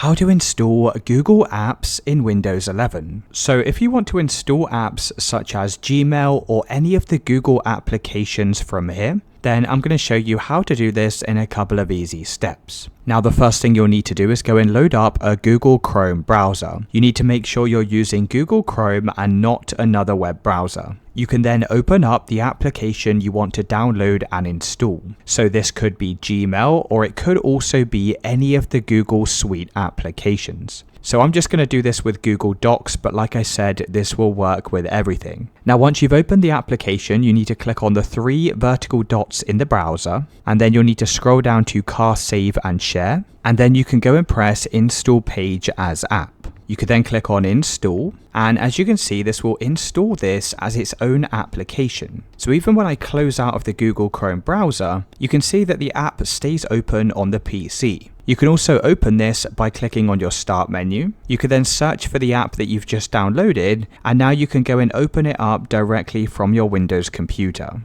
how to install Google Apps in Windows 11. So if you want to install apps such as Gmail or any of the Google applications from here, then I'm going to show you how to do this in a couple of easy steps. Now, the first thing you'll need to do is go and load up a Google Chrome browser. You need to make sure you're using Google Chrome and not another web browser. You can then open up the application you want to download and install. So this could be Gmail, or it could also be any of the Google Suite applications. So I'm just going to do this with Google Docs, but like I said, this will work with everything. Now, once you've opened the application, you need to click on the 3 vertical dots in the browser, and then you'll need to scroll down to Cast, Save and Share, and then you can go and press Install Page as App. You could then click on Install, and as you can see, this will install this as its own application. So even when I close out of the Google Chrome browser, you can see that the app stays open on the PC. You can also open this by clicking on your Start menu. You can then search for the app that you've just downloaded, and now you can go and open it up directly from your Windows computer.